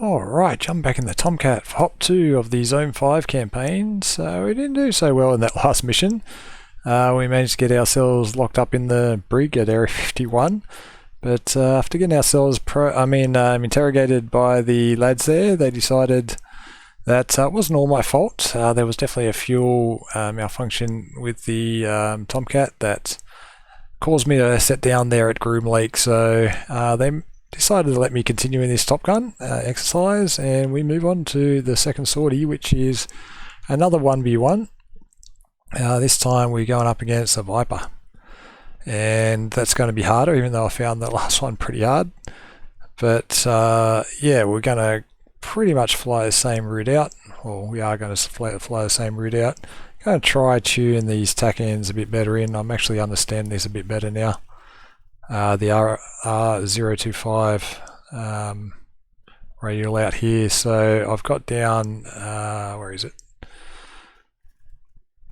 Alright, jump back in the Tomcat for Hop 2 of the Zone 5 campaign. So we didn't do so well in that last mission. We managed to get ourselves locked up in the brig at Area 51. But after getting ourselves interrogated by the lads there, they decided that it wasn't all my fault. There was definitely a fuel malfunction with the Tomcat that caused me to set down there at Groom Lake. So they decided to let me continue in this Top Gun exercise, and we move on to the second sortie, which is another 1v1. This time we're going up against a Viper, and that's going to be harder, even though I found the last one pretty hard. But yeah, we're going to pretty much fly the same route out. Well, we are going to fly the same route out. Going to try tune these tack ends a bit better in. I'm actually understanding this a bit better now. The R025 radial out here, so I've got down where is it?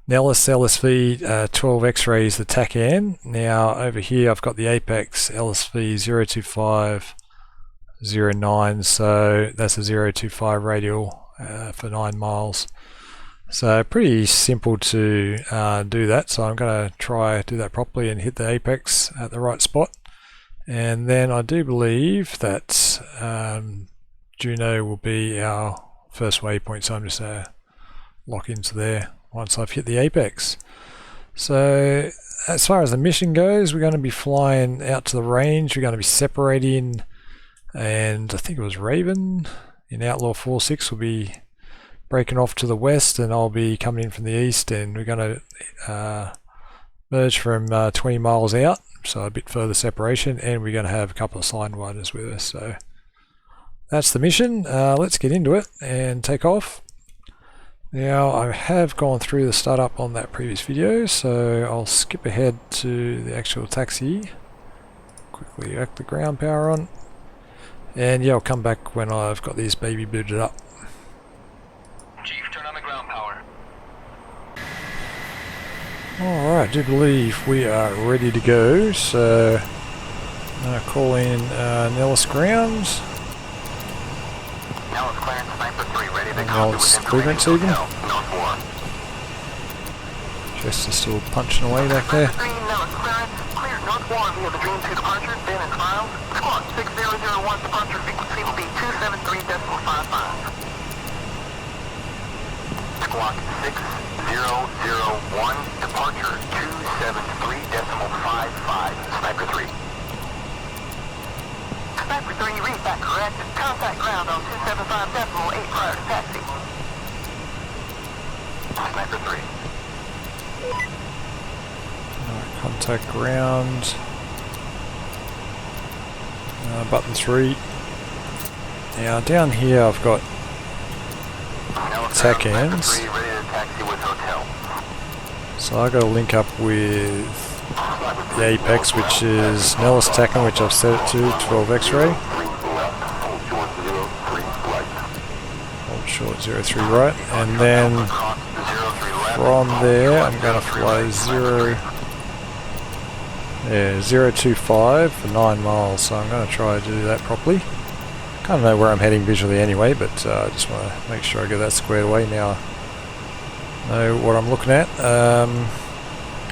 Nellis LSV 12 X-rays, the tack end. Now over here I've got the Apex LSV 02509, so that's a 025 radial for 9 miles. So pretty simple to do that, so I'm going to try do that properly and hit the apex at the right spot. And then I do believe that Juno will be our first waypoint, so I'm just lock into there once I've hit the apex. So as far as the mission goes, we're going to be flying out to the range. We're going to be separating, and I think it was Raven in Outlaw 4-6 will be breaking off to the west, and I'll be coming in from the east, and we're going to merge from 20 miles out, so a bit further separation, and we're going to have a couple of Sidewinders with us. So that's the mission. Let's get into it and take off. Now I have gone through the startup on that previous video, so I'll skip ahead to the actual taxi. Quickly act the ground power on, and yeah, I'll come back when I've got this baby booted up. Chief, turn on the ground power. Alright, I do believe we are ready to go, so I'm going to call in Nellis Grounds. Nellis clearance, Sniper 3, ready to Nellis clearance even. Jess is still punching away back there. Nellis clearance, clear north 1 via the Dream 2 departure, Ben and Miles. Squad 6001 departure frequency will be 273.55. Squawk 6001, departure 273.55, Sniper 3. Sniper 3, read that correct. Contact ground on 275.8 prior to taxi. Sniper 3. Alright, contact ground. Button 3. Now down here I've got tack ends, so I got to link up with the apex, which is Nellis tacking, which I've set it to 12 X-ray. Hold short 03 right, and then from there I'm going to fly 025 for 9 miles, so I'm going to try to do that properly. Kind of know where I'm heading visually anyway, but I just want to make sure I get that squared away now. Know what I'm looking at.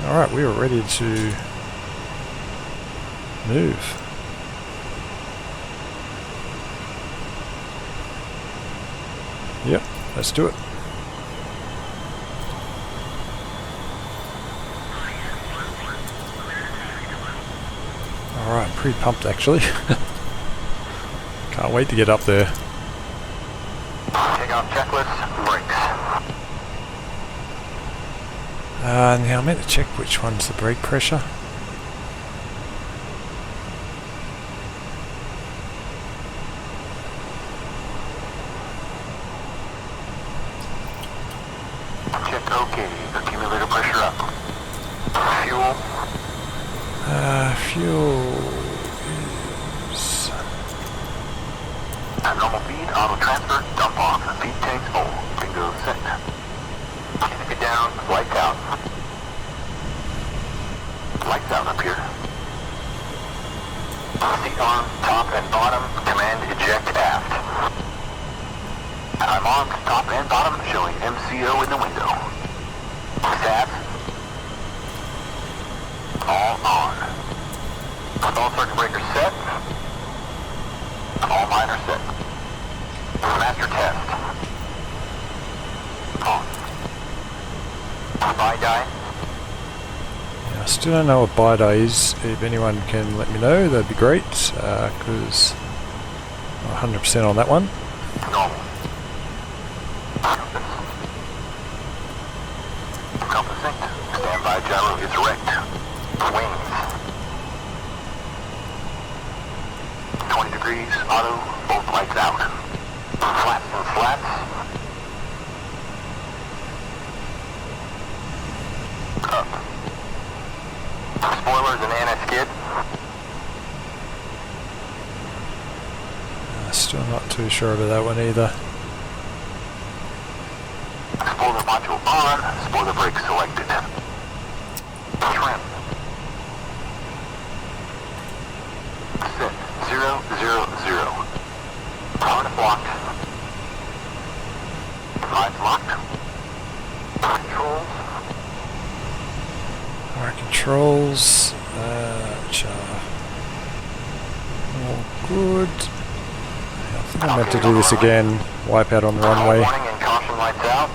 Alright, we are ready to move. Yep, let's do it. Alright, I'm pretty pumped actually. Can't wait to get up there. Takeoff checklist, brakes. Now I meant to check which one's the brake pressure. Check OK, accumulator pressure up. Fuel. Fuel is... Abnormal feed, auto transfer, dump off, feed tanks full, bingo set. Keep it down, lights out. Lights out up here. Seat arm, top and bottom, command eject aft. Comms top and bottom showing MCO in the window. Stats. All on. All circuit breakers set. All miners set. Master test. On. Buy die. I still don't know what BIDA is. If anyone can let me know, that'd be great, because I'm 100% on that one. Normal. Compassing. Standby gyro is erect. Wings. 20 degrees, auto, both lights out. Flats and flats. Up. Spoilers and anti-skid. Still not too sure about that one either. Spoiler module on, spoiler brake selected. Trim. Set 000. Harness locked. Lines locked. Controls. Our controls, which are all good. I think I'm meant to do this again. Wipe out on the runway. Warning and caution lights out.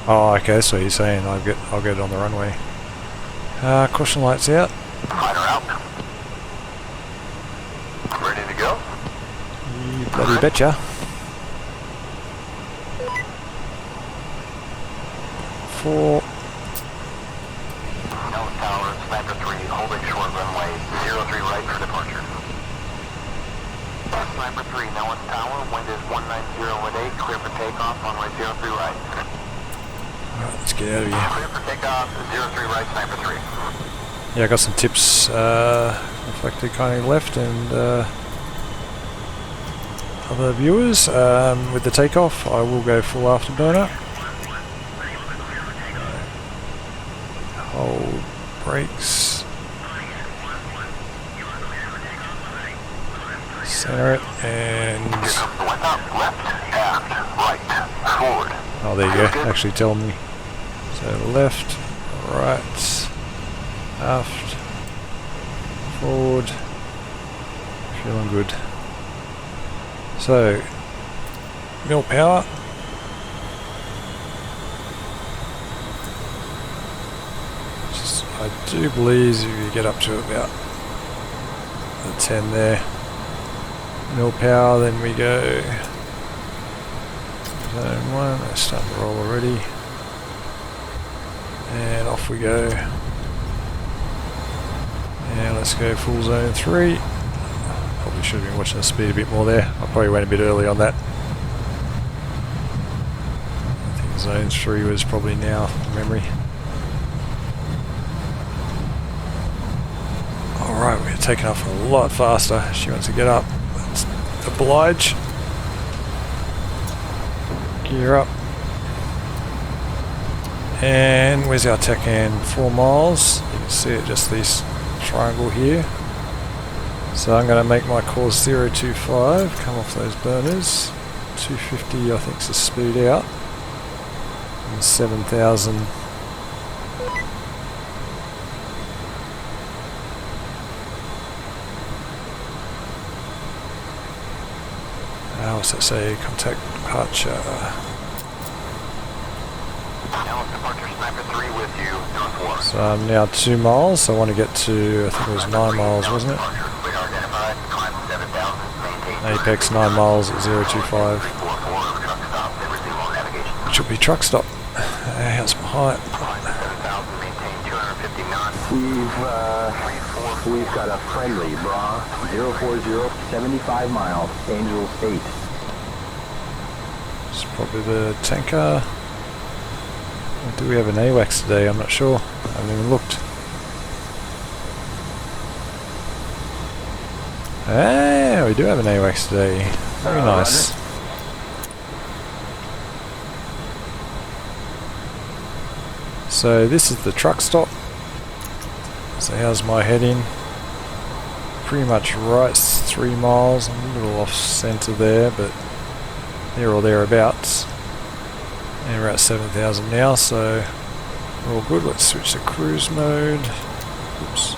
Oh, okay. So you're saying I'll get it on the runway. Caution lights out. Fighter out. Ready to go? You bloody betcha. 4. Nose tower, Sniper 3, holding short runway 03 right for departure. Sniper 3, Nose tower, wind is 190 at 8, clear for takeoff, runway 03 right. Alright, let's get out of here. Clear for takeoff, 03 right, Sniper 3. Yeah, I got some tips reflected kind of left, and other viewers. With the takeoff, I will go full afterburner. Hold brakes. Center it, and Here comes the wind up, left, aft, right, forward. oh, there you go. Actually, tell me. So left, right, aft, forward. Feeling good. So, mill power. I do believe if you get up to about the 10 there, mill power, then we go zone 1, that's starting to roll already, and off we go, and let's go full zone 3. Probably should have been watching the speed a bit more there. I probably went a bit early on that. I think zone 3 was probably now from memory. Alright, we're taking off a lot faster. She wants to get up. Let's oblige. Gear up. And where's our tech hand? 4 miles. You can see it, just this triangle here. So I'm going to make my course 025, come off those burners. 250 I think is the speed out. And 7,000. What's that say? Contact departure. Now departure Sniper 3 with you, northward. So I'm now 2 miles, so I want to get to, I think it was 9 miles, wasn't it? Radar identified, climb 7,000, maintain Apex 9 miles at 025. 344, truck stop, then resume on navigation. Which will be truck stop. How's my height? Climb 7,000, maintain 250 knots. We've got a friendly bra 040 75 miles, Angel 8. It's probably the tanker. Or do we have an AWACS today? I'm not sure. I haven't even looked. Ah, we do have an AWACS today. Very nice. So this is the truck stop. So how's my heading? Pretty much right, 3 miles. I'm a little off centre there, but there or thereabouts. And we're at 7,000 now, so we're all good. Let's switch to cruise mode. Oops.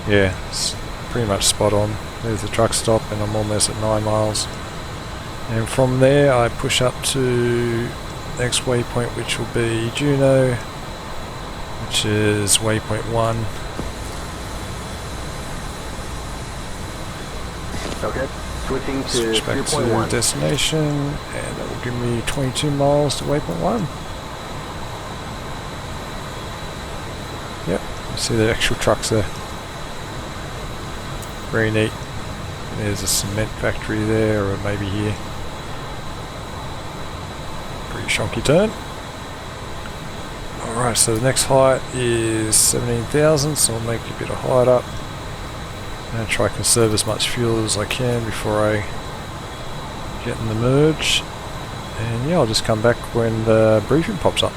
Yeah, it's pretty much spot on. There's the truck stop and I'm almost at 9 miles. And from there I push up to next waypoint, which will be Juno, which is waypoint 1. Okay. Switching to Switch back to 2.1. destination, and that will give me 22 miles to waypoint 1. Yep, you see the actual trucks there. Very neat. There's a cement factory there, or maybe here. Pretty shonky turn. Alright, so the next height is 17,000, so I'll make a bit of height up. And try to conserve as much fuel as I can before I get in the merge. And yeah, I'll just come back when the briefing pops up.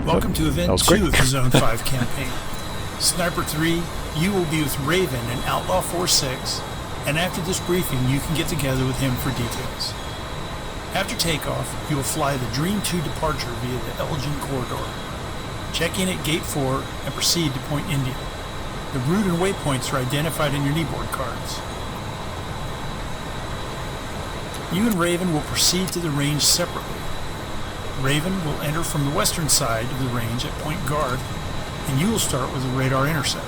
Welcome to Event 2 of the Zone 5 campaign. Sniper 3, you will be with Raven and Outlaw 4-6, and after this briefing you can get together with him for details. After takeoff, you will fly the Dream 2 departure via the Elgin corridor. Check in at Gate 4 and proceed to Point India. The route and waypoints are identified in your kneeboard cards. You and Raven will proceed to the range separately. Raven will enter from the western side of the range at Point Guard, and you will start with a radar intercept.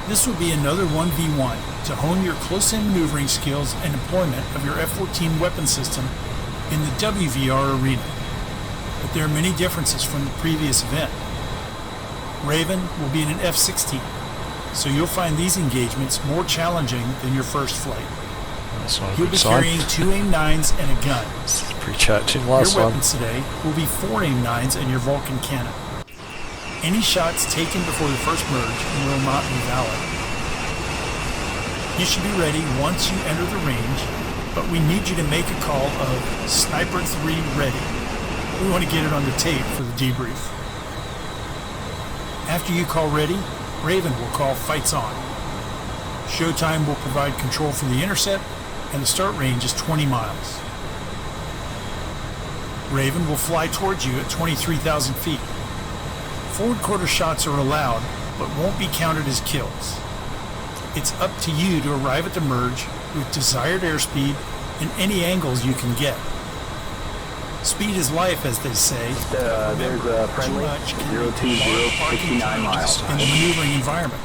This will be another 1v1 to hone your close-in maneuvering skills and deployment of your F14 weapon system in the WVR arena. But there are many differences from the previous event. Raven will be in an F-16, so you'll find these engagements more challenging than your first flight. That's not a You'll good be sign. carrying 2 AIM-9s and a gun. It's pretty challenging last Your one. weapons today will be 4 AIM-9s and your Vulcan cannon. Any shots taken before the first merge will not be valid. You should be ready once you enter the range, but we need you to make a call of Sniper 3 ready. We want to get it on the tape for the debrief. After you call ready, Raven will call Fights On. Showtime will provide control for the intercept, and the start range is 20 miles. Raven will fly towards you at 23,000 feet. Forward quarter shots are allowed, but won't be counted as kills. It's up to you to arrive at the merge with desired airspeed and any angles you can get. Speed is life, as they say. There's a friendly 020, 69 miles. In the maneuvering environment.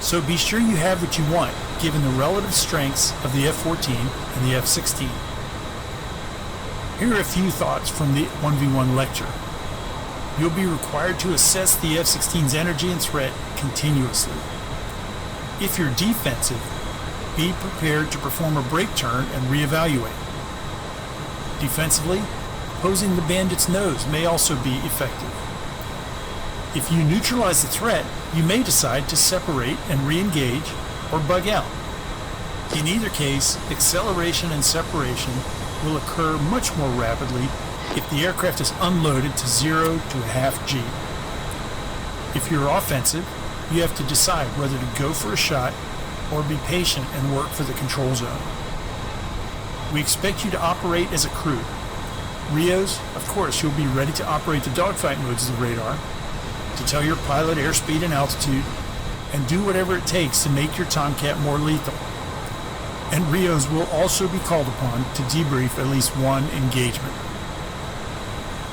So be sure you have what you want, given the relative strengths of the F-14 and the F-16. Here are a few thoughts from the 1v1 lecture. You'll be required to assess the F-16's energy and threat continuously. If you're defensive, be prepared to perform a brake turn and reevaluate. Defensively, opposing the bandit's nose may also be effective. If you neutralize the threat, you may decide to separate and re-engage or bug out. In either case, acceleration and separation will occur much more rapidly if the aircraft is unloaded to 0 to a half G. If you're offensive, you have to decide whether to go for a shot or be patient and work for the control zone. We expect you to operate as a crew. Rios, of course, you'll be ready to operate the dogfight modes of the radar, to tell your pilot airspeed and altitude, and do whatever it takes to make your Tomcat more lethal. And Rios will also be called upon to debrief at least one engagement.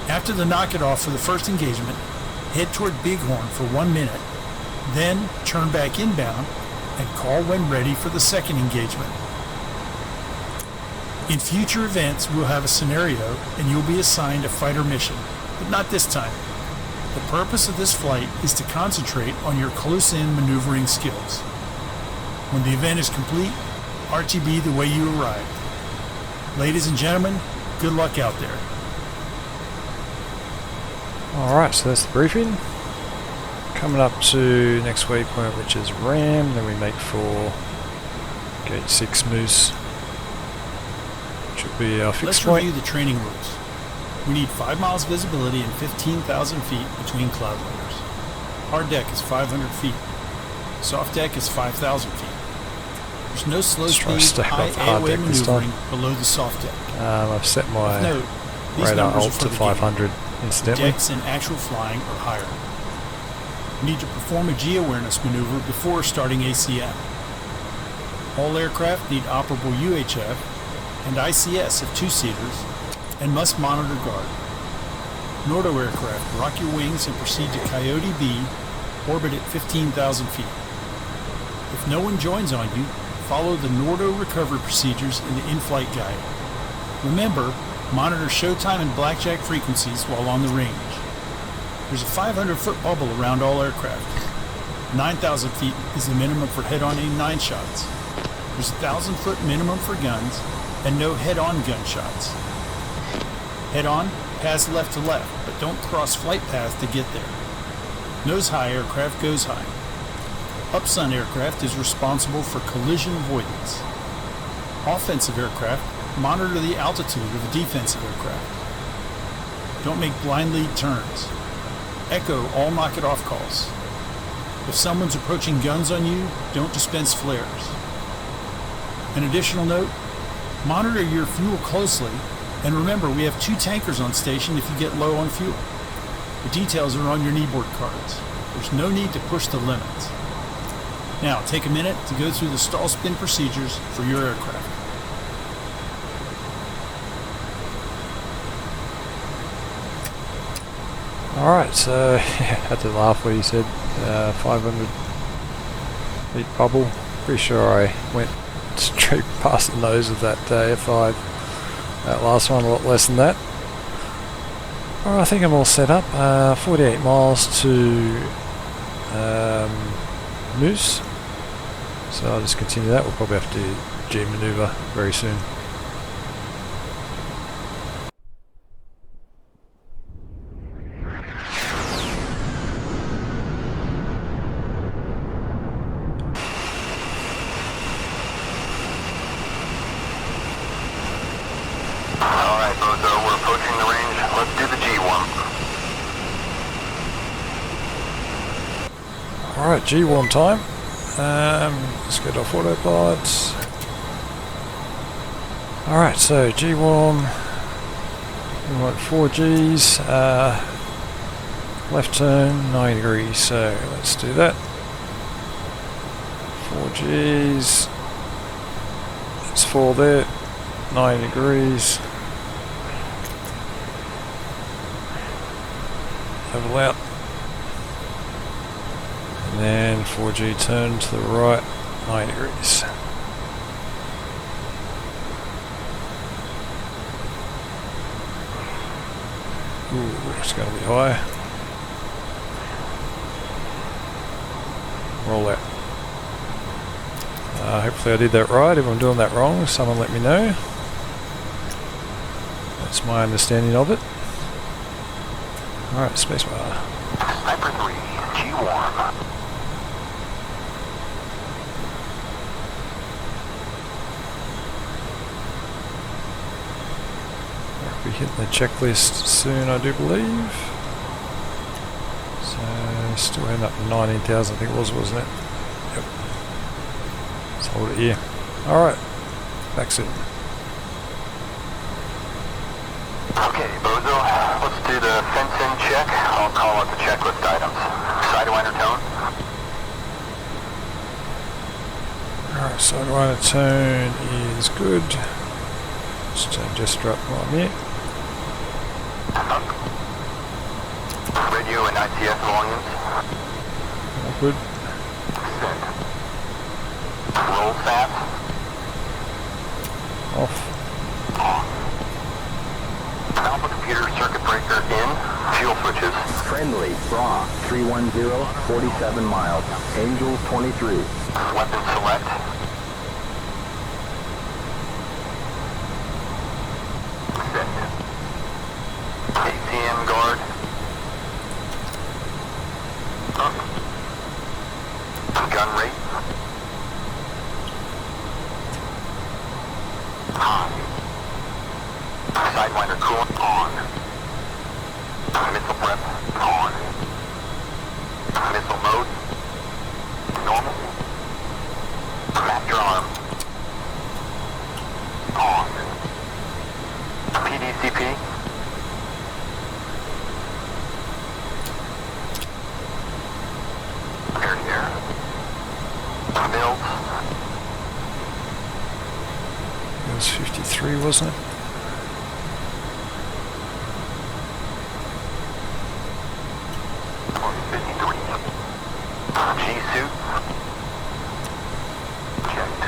After the knock it off for the first engagement, head toward Bighorn for 1 minute, then turn back inbound and call when ready for the second engagement. In future events, we'll have a scenario and you'll be assigned a fighter mission, but not this time. The purpose of this flight is to concentrate on your close-in maneuvering skills. When the event is complete, RTB the way you arrived. Ladies and gentlemen, good luck out there. Alright, so that's the briefing. Coming up to next waypoint, which is Ram, then we make for Gate 6 Moose, which will be our fixed Let's point. review the training rules. We need 5 miles visibility and 15,000 feet between cloud layers. Hard deck is 500 feet. Soft deck is 5,000 feet. There's no slow speed, high AOA maneuvering below the soft deck. I've set my Note, these radar numbers alt are to for the 500 game. incidentally. Decks in actual flying are higher. You need to perform a G-awareness maneuver before starting ACM. All aircraft need operable UHF and ICS if two-seaters and must monitor guard. Nordo aircraft, rock your wings and proceed to Coyote B, orbit at 15,000 feet. If no one joins on you, follow the Nordo recovery procedures in the in-flight guide. Remember, monitor showtime and blackjack frequencies while on the range. There's a 500-foot bubble around all aircraft. 9,000 feet is the minimum for head-on aim 9 shots. There's a 1,000-foot minimum for guns and no head-on gun shots. Head-on, pass left to left, but don't cross flight path to get there. Nose high aircraft goes high. Upsun aircraft is responsible for collision avoidance. Offensive aircraft monitor the altitude of a defensive aircraft. Don't make blind lead turns. Echo all knock it off calls. If someone's approaching guns on you, don't dispense flares. An additional note, monitor your fuel closely, and remember we have 2 tankers on station if you get low on fuel. The details are on your kneeboard cards. There's no need to push the limits. Now take a minute to go through the stall spin procedures for your aircraft. Alright, so I had to laugh when you said 500 feet bubble. Pretty sure I went straight past the nose of that F5. That last one a lot less than that. Alright, I think I'm all set up. 48 miles to Moose. So I'll just continue that. We'll probably have to G maneuver very soon. Alright, Bozo, we're approaching the range. Let's do the G1. Alright, G1 time. Let's get off autopilot. Alright, so G1. We want 4 Gs. Left turn 90 degrees, so let's do that. 4 Gs. Let's fall there. 90 degrees. Level out. And then 4G turn to the right, 90 degrees. Ooh, it's going to be high. Roll out. Hopefully I did that right. If I'm doing that wrong, someone let me know. That's my understanding of it. Alright, spacebar. Sniper 3, G1. We'll be hitting the checklist soon, I do believe. So, still end up 19,000, I think it was, wasn't it? Yep. Let's hold it here. Alright, back soon. Okay, Bozo, let's do the fence-in check. I'll call out the checklist items. Sidewinder tone. Alright, Sidewinder tone is good. Let's turn gesture up while I'm here. Radio and ICS volumes. All good. Send. Roll fast. Off. On. Alpha computer circuit breaker in. Fuel switches. Friendly, Bra, 310, 47 miles. Angels 23. Weapon select. Set. ACM guard. Up. Gun rate. High. Sidewinder coolant on. Missile prep on. Missile mode normal. Master arm on. PDCP air to air. Build. It was 53, wasn't it? G-suit. Checked.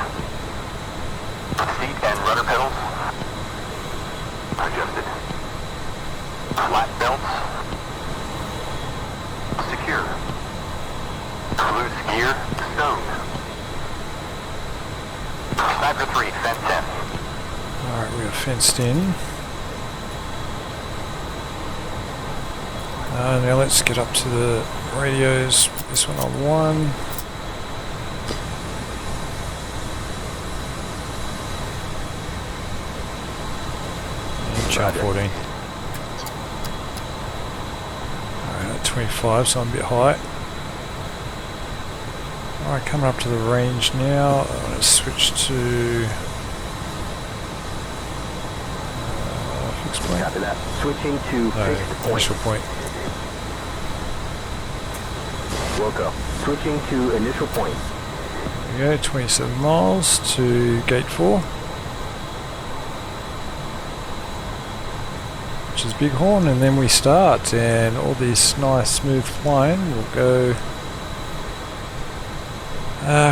Seat and rudder pedals. Adjusted. Flat belts. Secure. Loose gear. Stowed. Sniper 3, fence 10. Alright, we are fenced in. Now let's get up to the radios. This one on 1. And chart 14. Alright, at 25, so I'm a bit high. Alright, coming up to the range now. I'm going to switch to fixed point. Copy that. Switching to fixed point. Initial point. Wilco. Switching to initial point. There we go, 27 miles to gate 4. Which is Bighorn, and then we start, and all this nice smooth flying will go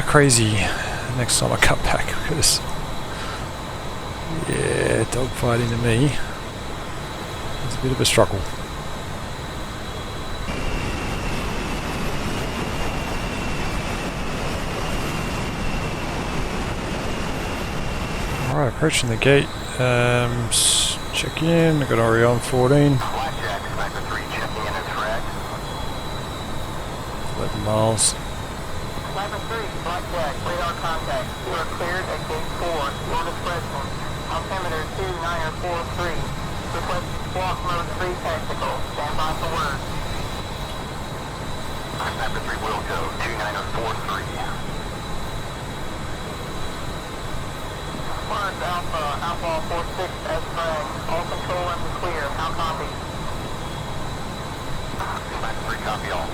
crazy next time I cut back, because yeah, dogfighting to me is a bit of a struggle. Alright, approaching the gate. Check in. I've got Orion 14. Blackjack, Sniper 3, checking in as frag. 11 miles. Sniper 3, Blackjack, radar contact. You are cleared at gate 4, Lotus President. Altimeter 2943. Request walk mode 3 tactical. Stand by for word. Sniper 3 will go, 2943. Squadron Alpha, Outlaw 46 as frag. All control and clear. How copy? Sniper 3, copy all.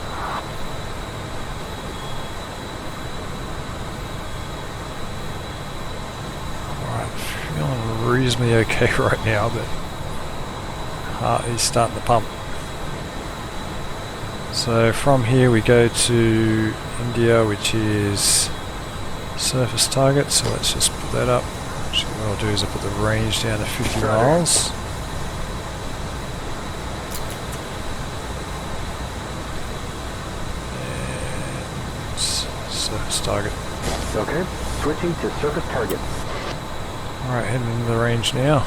Alright, feeling reasonably okay right now, but heart is starting to pump. So from here we go to India, which is surface target, so let's just put that up. Actually, what I'll do is I'll put the range down to 50 miles. And surface target. Okay. Switching to surface target. Alright, heading into the range now.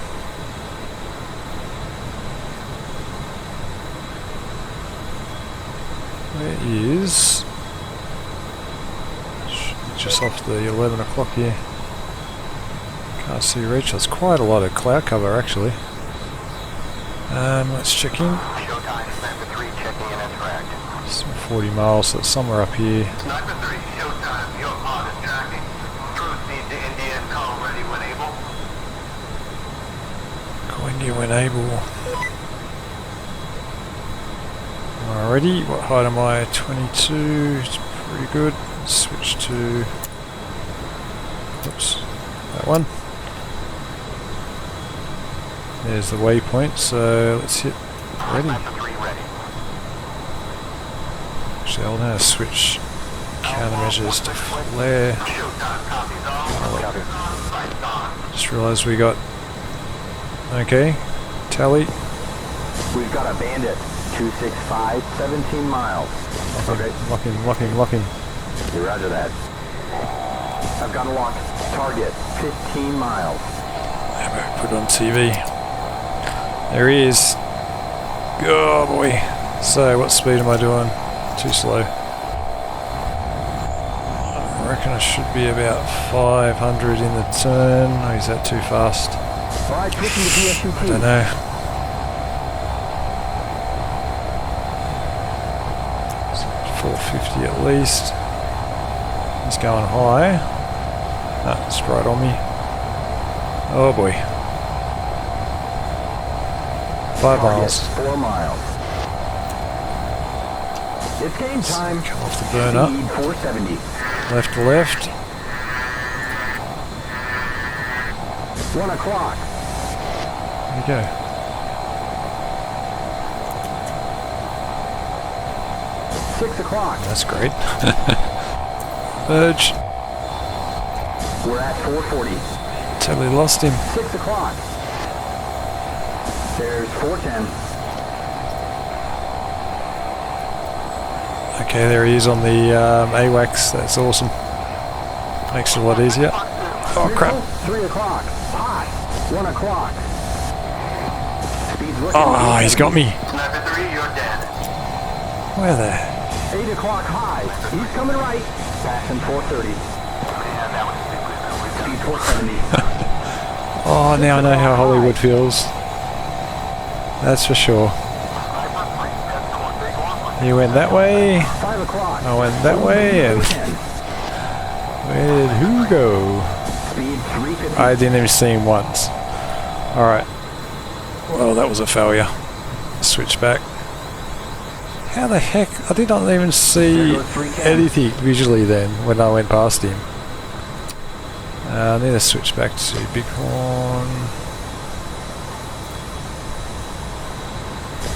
There is just off the 11 o'clock here. Can't see reach. There's quite a lot of cloud cover actually. Let's check in. Showtime, Sniper 3, checking in as frag. Some 40 miles, so it's somewhere up here. Sniper 3, showtime, your pod is tracking. Proceed to India and call ready when able. Go India when able. Alrighty, what height am I? 22, it's pretty good. Switch to, oops, that one. There's the waypoint, so let's hit ready. Sniper 3 ready. Actually, I'll now switch countermeasures to flare. Showtime copies all. Lights on. Just realised we got, okay, tally. We've got a bandit. 265, 17 miles. Okay. Lock him. You roger that. I've got a lock. Target, 15 miles. Put it on TV. There he is. Oh boy. So, what speed am I doing? Too slow. I reckon I should be about 500 in the turn. Oh, is that too fast? Alright, switching to PSUT. I don't know. 450 at least. He's going high. Ah, it's right on me. Oh boy. 5 miles. 4 miles. It's game time. Come off the burner. Speed 470. Left to left. 1 o'clock. There you go. 6 o'clock. That's great. Urge. We're at 440. Totally lost him. 6 o'clock. There's 410. Okay, there he is on the AWACS. That's awesome. Makes it a lot easier. Oh crap. 3 o'clock. High. 1 o'clock. Speed's looking Oh, he's got me. Sniper 3, you're dead. Where the? 8 o'clock high. He's coming right. Passing 430. Speed 470. Oh, now I know how Hollywood feels. That's for sure. He went that way. 5 o'clock. I went that way, and where did who go? Speed 350. I didn't even see him once. Alright. Well, that was a failure. Switch back. How the heck? I did not even see anything visually then when I went past him. I need to switch back to Bighorn.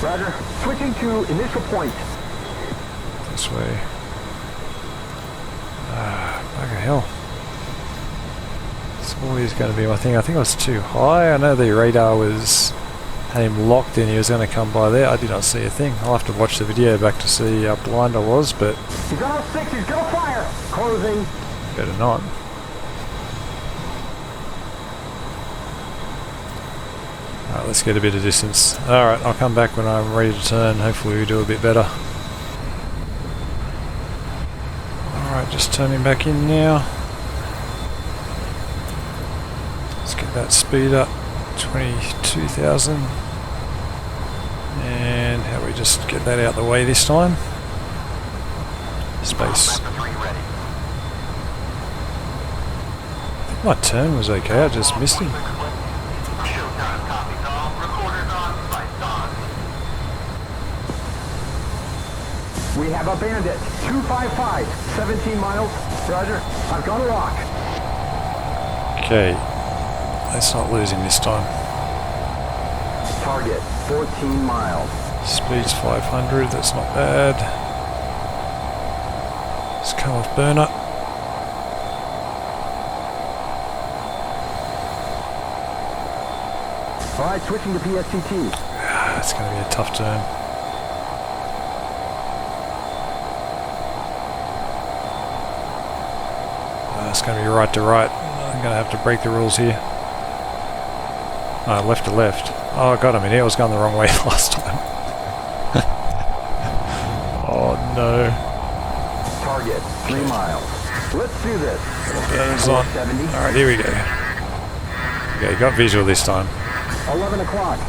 Roger. Switching to initial point. This way. Ah, bugger hell. It's always going to be my thing. I think I was too high. I know the radar had him locked and he was going to come by there. I did not see a thing. I'll have to watch the video back to see how blind I was, but He's on 06. He's gonna fire. Closing. better not. Alright, let's get a bit of distance. Alright, I'll come back when I'm ready to turn. Hopefully we do a bit better. Alright, just turning back in now. Let's get that speed up. 22,000. And how do we just get that out the way this time? Space. I think my turn was okay, I just missed him. We have a bandit. 255. 17 miles. Roger. I've got a lock. Okay. Let's not lose him this time. Target 14 miles. Speed's 500, that's not bad. Let's come off burner. Alright, switching to PSCT. It's going to be a tough turn. It's going to be right to right. I'm going to have to break the rules here. Left to left. Oh, I got him in here. I was going the wrong way last time. Oh no. Target 3 miles. Let's do this. Burner's on. Alright, here we go. Okay, got visual this time. 11 o'clock.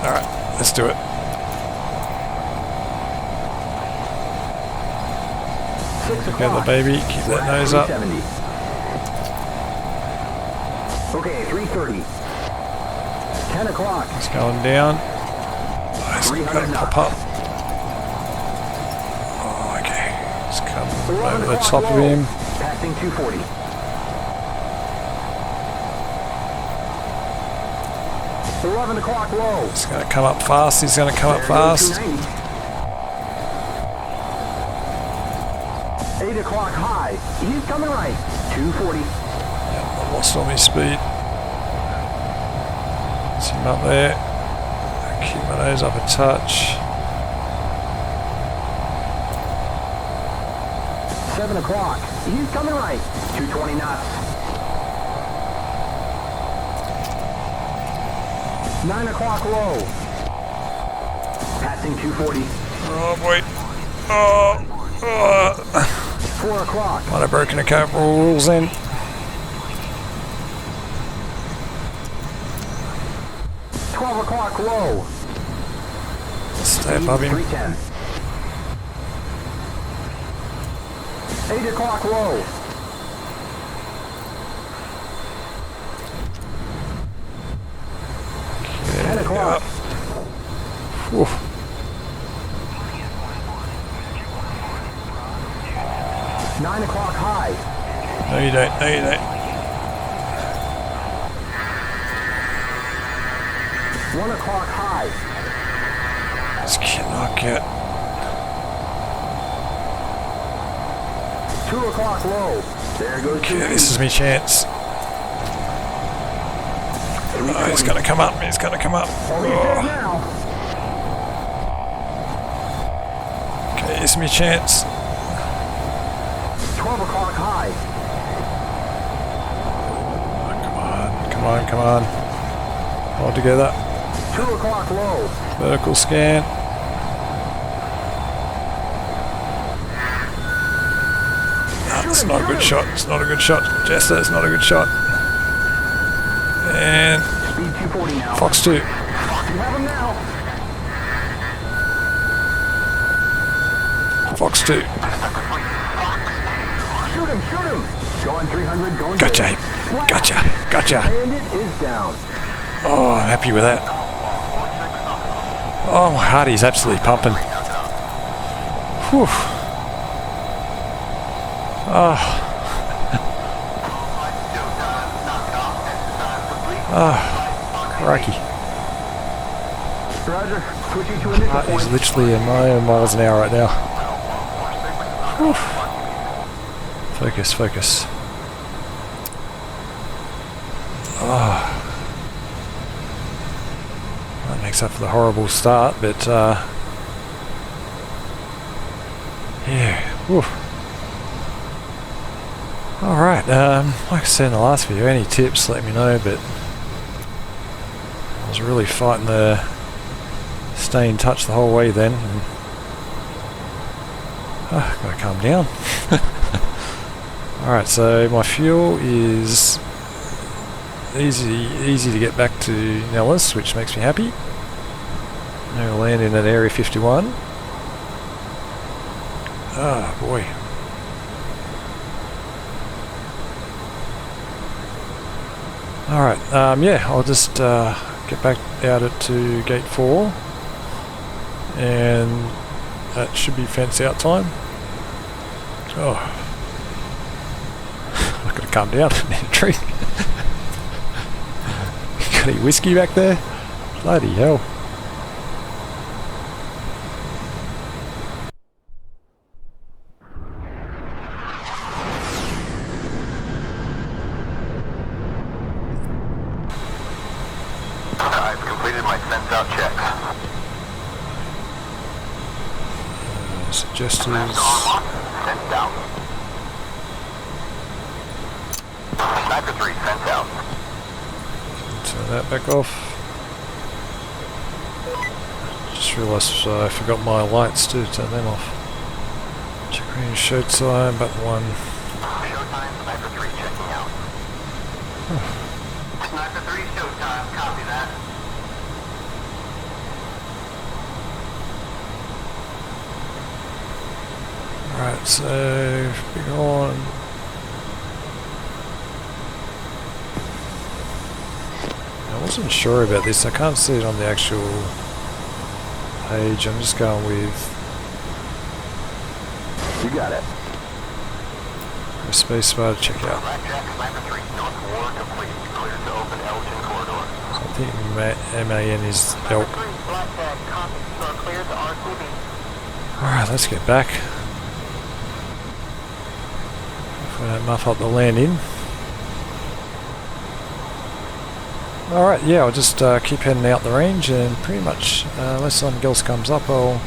Alright, let's do it. 6 o'clock. Get the baby, keep that nose up. 370. Okay, 330. 10 o'clock. It's going down. Oh, it's got to pop up. Oh, okay. It's coming over the top of him. Passing 240. $11 o'clock low. It's going to come up fast. He's going to come up fast. 8 o'clock high. He's coming right. 240. Yep, I lost all my speed. See him up there. Keep my nose up a touch. 7 o'clock. He's coming right. 220 knots. 9 o'clock low. Passing 240. Oh boy. Oh. 4 o'clock. Might have broken a couple rules then. 12 o'clock low. Stay above him. 310. 8 o'clock low. Okay, 10 o'clock. Whew. Nine o'clock high. No, you don't. No, you don't. 1 o'clock high. This cannot get. 2 o'clock low. There goes Okay, this is my chance. Oh, he's gonna come up. He's gonna come up. Oh, he's dead now. Okay, this is my chance. 12 o'clock high. Come on, come on, come on. All together. 2 o'clock low. Vertical scan. No, it's not a good shot. It's not a good shot. Jester, it's not a good shot. And Speed 240 now. Fox 2. You have him now. Fox 2. Shoot him, shoot him. Going 300, going Gotcha. dead. Gotcha. Gotcha. Bandit is down. Oh, I'm happy with that. Oh, my heart is absolutely pumping. Whew. Oh. Oh, crikey. Roger, switching to initial Heart is point. literally a million miles an hour right now. Whew. Focus, focus. Oh. That makes up for the horrible start, but yeah. Whew. Alright, like I said in the last video, any tips let me know, but I was really fighting the stay in touch the whole way then. And, gotta calm down. Alright, so my fuel is easy to get back to Nellis, which makes me happy. Now we'll land in at Area 51. Oh boy. Alright, yeah, I'll just get back out to Gate 4, and that should be fence out time. Oh, I've got to calm down and need a drink. Got any whiskey back there? Bloody hell. I've completed my fence out check. Suggestors. Fence out. Sniper 3, fence out. Turn that back off. Just realised I forgot my lights to turn them off. Check range, show time, button 1. Showtime, Sniper 3 checking out. Sniper 3, showtime, copy that. Right, so big on. I wasn't sure about this. I can't see it on the actual page. I'm just going with You got it. a space bar to check out. Blackjack, Sniper 3, North War complete. Cleared to open Elgin corridor. So I think MAN is Sniper elk. 3, Blackjack, copy. You are cleared to RTB. Alright, let's get back. If we don't muff up the landing. Alright, yeah, I'll just keep heading out the range, and pretty much, unless something else comes up, I'll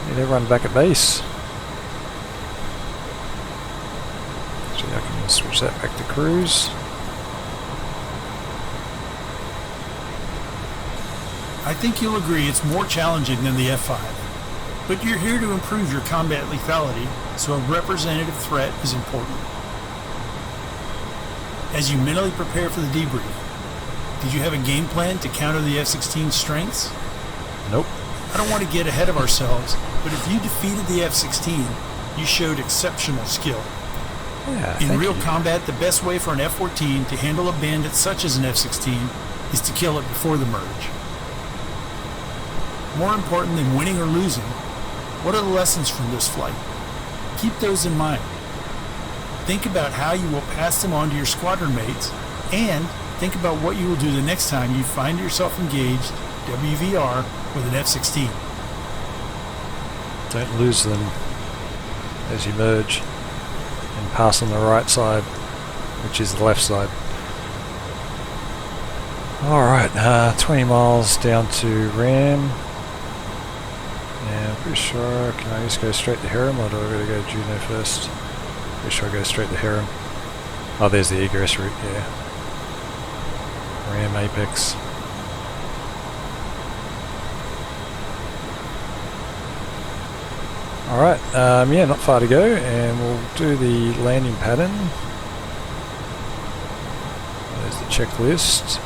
get everyone back at base. So I can switch that back to cruise. I think you'll agree it's more challenging than the F5. But you're here to improve your combat lethality, so a representative threat is important. As you mentally prepare for the debrief, did you have a game plan to counter the F-16's strengths? Nope. I don't want to get ahead of ourselves, but if you defeated the F-16, You showed exceptional skill. Yeah, In thank real you. combat, the best way for an F-14 to handle a bandit such as an F-16 is to kill it before the merge. More important than winning or losing, what are the lessons from this flight? Keep those in mind. Think about how you will pass them on to your squadron mates, and think about what you will do the next time you find yourself engaged WVR with an F-16. Don't lose them as you merge and pass on the right side, which is the left side. Alright, 20 miles down to Ram. And I'm pretty sure, can I just go straight to Harem, or do I gotta go Juno first? Pretty sure I go straight to Harem. Oh, there's the egress route, yeah. Ram Apex. Alright, yeah, not far to go, and we'll do the landing pattern. There's the checklist.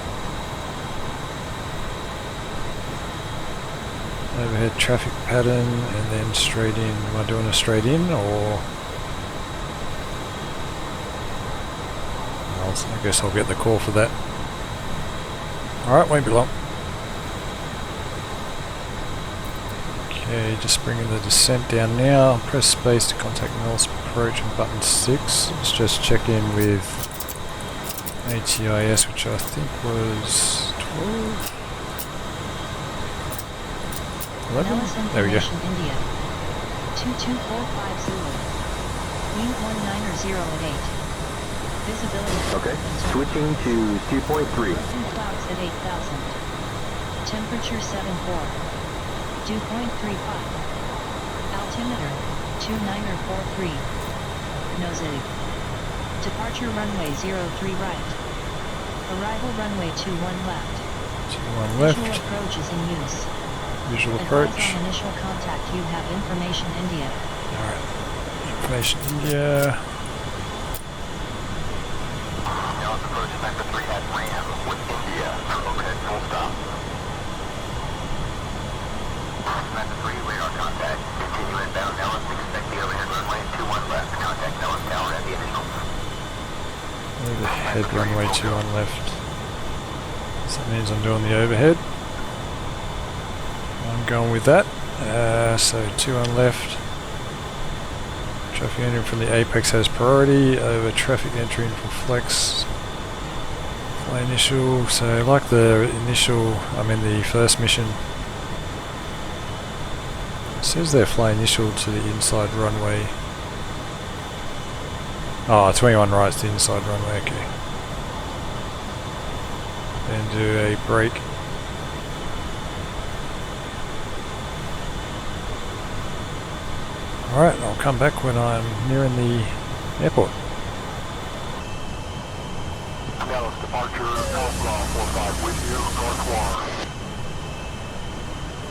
Overhead traffic pattern, and then straight in. Am I doing a straight in, or... I guess I'll get the call for that. Alright, won't be long. Okay, just bringing the descent down now. Press space to contact North approach and button 6. Let's just check in with ATIS, which I think was 12. 11? There we go. India. 22450. Wind 19 at 8. Visibility. Okay, switching to 2.3. Clouds at 8,000. Temperature 74. Dew point 35. Altimeter 2943. Nose. Departure runway 03 right. Arrival runway 21 left. 21 left. Visual approach is in use. Visual Advise approach. on initial contact. You have information India. Alright. Information India. Now it's approaching Vector 3 at Ram with India for overhead full stop. Vector 3 radar contact. Continue inbound Nellis. Expect the overhead runway 21 left. Contact Nellis Tower at the initial. Overhead runway 21 left. So that means I'm doing the overhead. I'm going with that. So 21 left. Traffic entering from the Apex has priority over traffic entering from Flex. Fly initial. So like the initial, the first mission. It says they're fly initial to the inside runway. Oh, 21 right's the inside runway, okay. Then do a brake. Alright, I'll come back when I'm nearing the airport. Dallas departure, Alpha 45 with you, North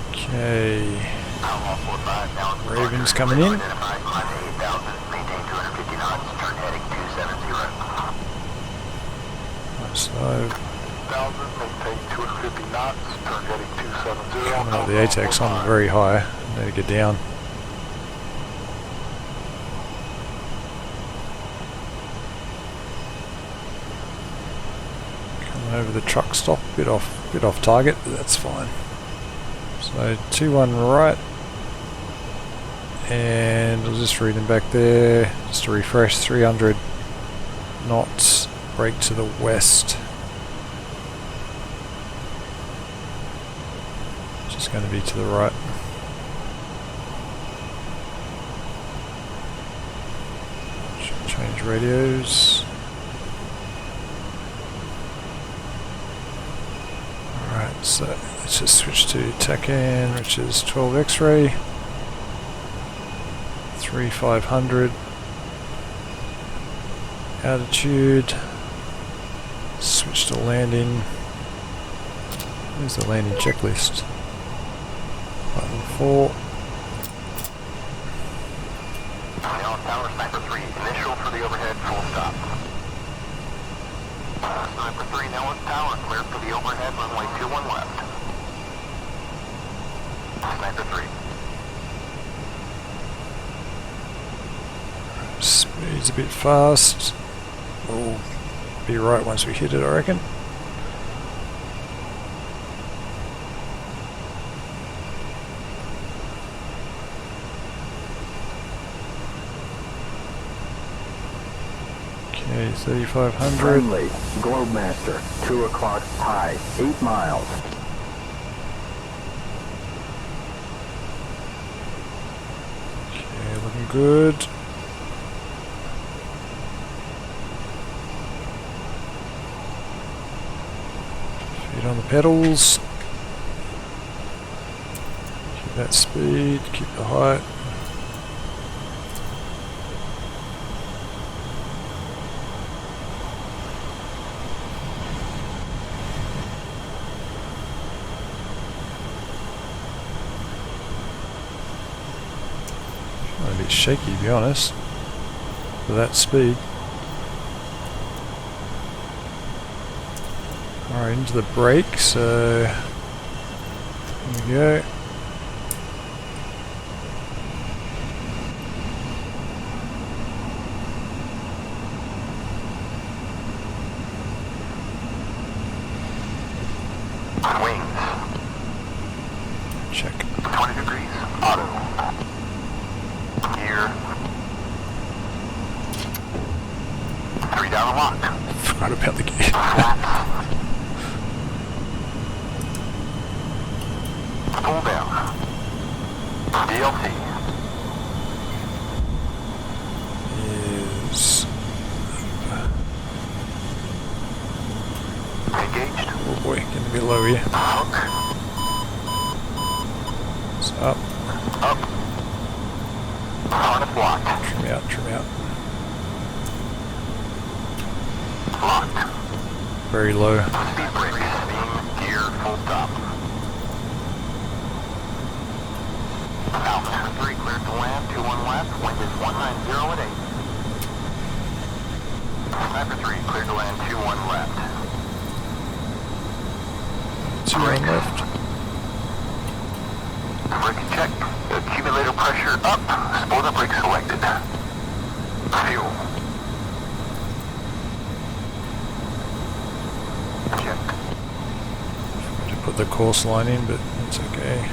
1. Okay, Alpha 45, now it's Raven's coming in. identified, climb to 8,000, maintain 250 knots, turn heading 270. So, 1,000, maintain 250 knots, turn heading 270. coming up the ATAX on very high. I need to get down. Over the truck stop, bit off target, but that's fine. So 21 right, and I'll just read them back there just to refresh. 300 knots, brake to the west. Just going to be to the right. Should change radios. So let's just switch to TACAN, which is 12 X-ray, 3500, altitude, switch to landing. Where's the landing checklist? Button 4. Now Tower Sniper 3, initial for the overhead full stop. Sniper 3, Nellis Tower, clear for the overhead runway 21 left. Sniper 3. Speed's a bit fast. We'll be right once we hit it, I reckon. Okay, 3,500. Friendly, Globemaster, 2 o'clock high, 8 miles. Okay, looking good. Feet on the pedals. Keep that speed, keep the height. A bit shaky, to be honest, for that speed. Alright, into the brake, so here we go. Wings. Check. 20 degrees. Auto. Gear. 3 down and locked. Forgot about the gear. Flaps. Pull down. DLC. Is Engaged. oh boy, getting a bit low here. Hook. It's up. Up. Harness locked. Trim out, trim out. Locked. Very low. Speed brake. Steam. Gear. Full stop. Out. 3 cleared to land. 2-1 left. Wind is 190 at 8. Sniper 3 cleared to land. 2-1 left. 2 on left. Brake check. Accumulator pressure up. Spoiler brake selected. Fuel. Check. To put the course line in, but it's okay.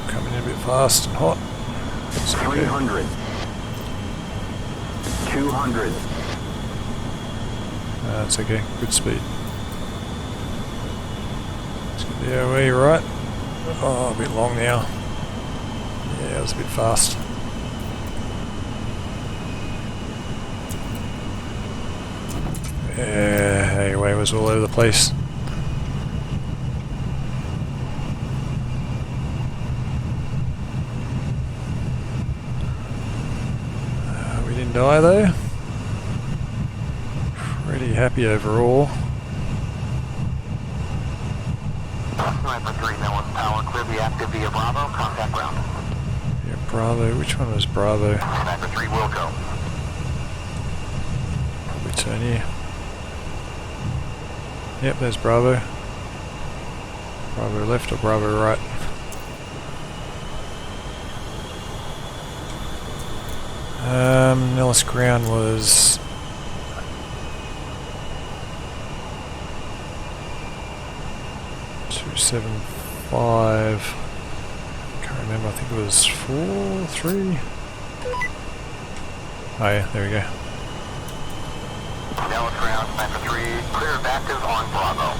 Coming in a bit fast and hot. It's okay. 300. 200. It's okay, good speed. Let's get the OE right. Oh, a bit long now. Yeah, it was a bit fast. Yeah, anyway, it was all over the place. We didn't die though. Pretty happy overall. Sniper 3, no one's power. Clear the active via Bravo. Contact ground. Yeah, Bravo. Which one was Bravo? Sniper 3 will go. Probably turn here. Yep, there's Bravo. Bravo left or Bravo right? Nellis ground was 275. Can't remember. I think it was 4, 3. Oh yeah, there we go. Dallas ground, Sniper 3, clear of active on Bravo.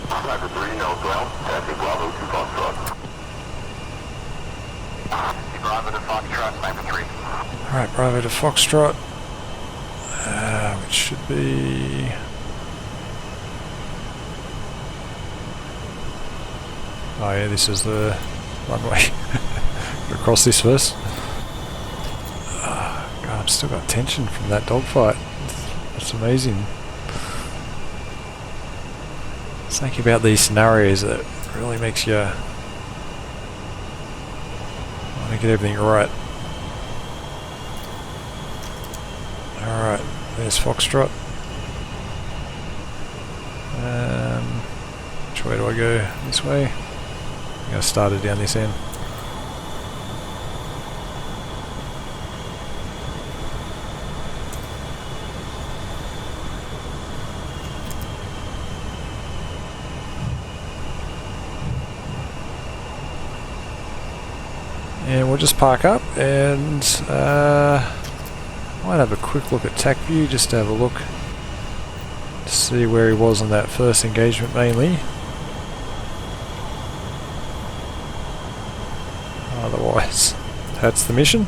Sniper 3, no ground, taxi Bravo to Foxtrot. Bravo to Foxtrot, Sniper 3. Alright, Bravo to Foxtrot. Which should be... Oh yeah, this is the runway. Gotta cross this first. God, I've still got tension from that dogfight. That's amazing. Something about these scenarios that really makes you want to get everything right. Alright, there's Foxtrot. Which way do I go? This way? I think I started down this end. And we'll just park up and might have a quick look at Tacview just to have a look to see where he was on that first engagement mainly. Otherwise, that's the mission.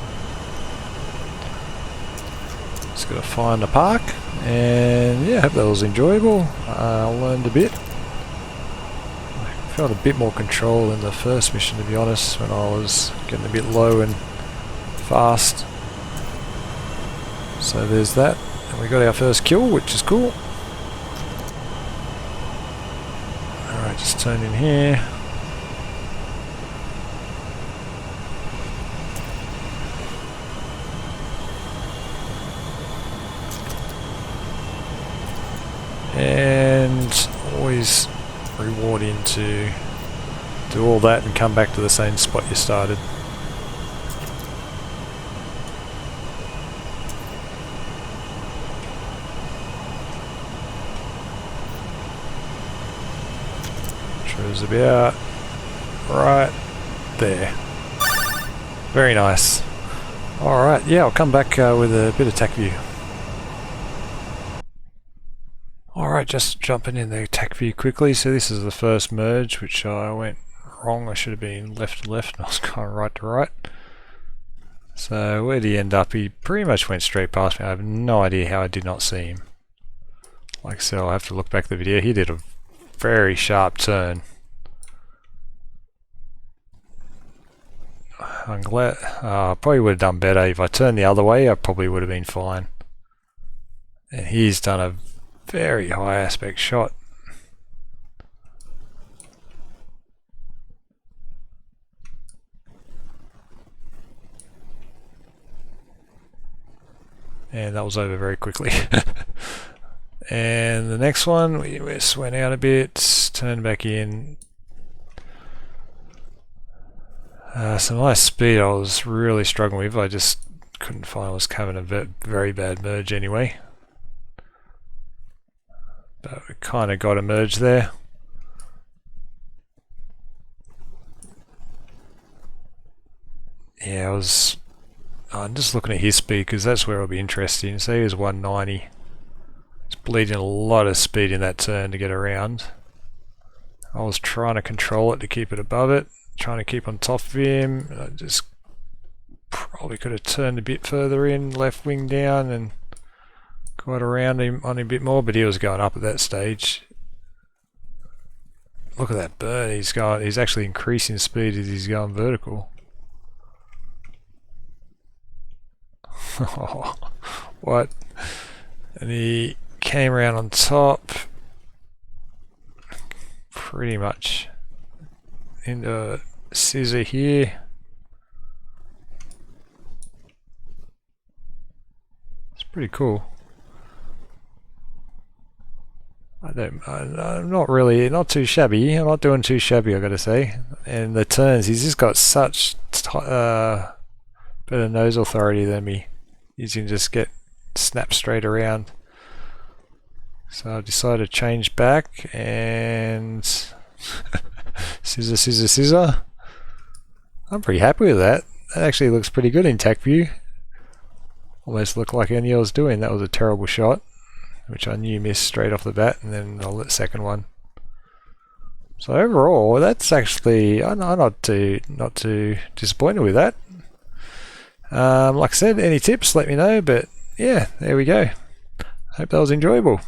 Just gotta find a park, and yeah, hope that was enjoyable. I learned a bit. I felt a bit more control in the first mission, to be honest, when I was getting a bit low and fast. So there's that, and we got our first kill, which is cool. Alright, just turn in here. And always rewarding to do all that and come back to the same spot you started. Which was about right there. Very nice. Alright, yeah, I'll come back with a bit of Tacview. Alright, just jumping in the Tacview quickly. So this is the first merge, which I went wrong. I should have been left to left, and I was going right to right. So where did he end up? He pretty much went straight past me. I have no idea how I did not see him. Like I said, I'll have to look back at the video. He did a very sharp turn. I'm glad. I probably would have done better. If I turned the other way, I probably would have been fine. And he's done a very high aspect shot. And that was over very quickly. And the next one, we just went out a bit, turned back in. Some nice speed I was really struggling with. I just couldn't find. I was having a very bad merge anyway. But we kind of got a merge there. Yeah, I'm just looking at his speed because that's where I'll be interested in. So he was 190. It's bleeding a lot of speed in that turn to get around. I was trying to control it to keep it above it, trying to keep on top of him. I just probably could have turned a bit further in, left wing down, and got around him on him a bit more, but he was going up at that stage. Look at that burn. He's actually increasing speed as he's going vertical. What? And he came around on top, pretty much into scissor here. It's pretty cool. I'm not too shabby. I'm not doing too shabby, I gotta say. And the turns, he's just got such better nose authority than me. You can just get snapped straight around. So I decided to change back and scissor, scissor, scissor. I'm pretty happy with that. That actually looks pretty good in Tacview. Almost looked like I knew I was doing. That was a terrible shot, which I knew missed straight off the bat, and then the second one. So overall, that's actually I'm not too disappointed with that. Like I said, any tips, let me know. But yeah, there we go. Hope that was enjoyable.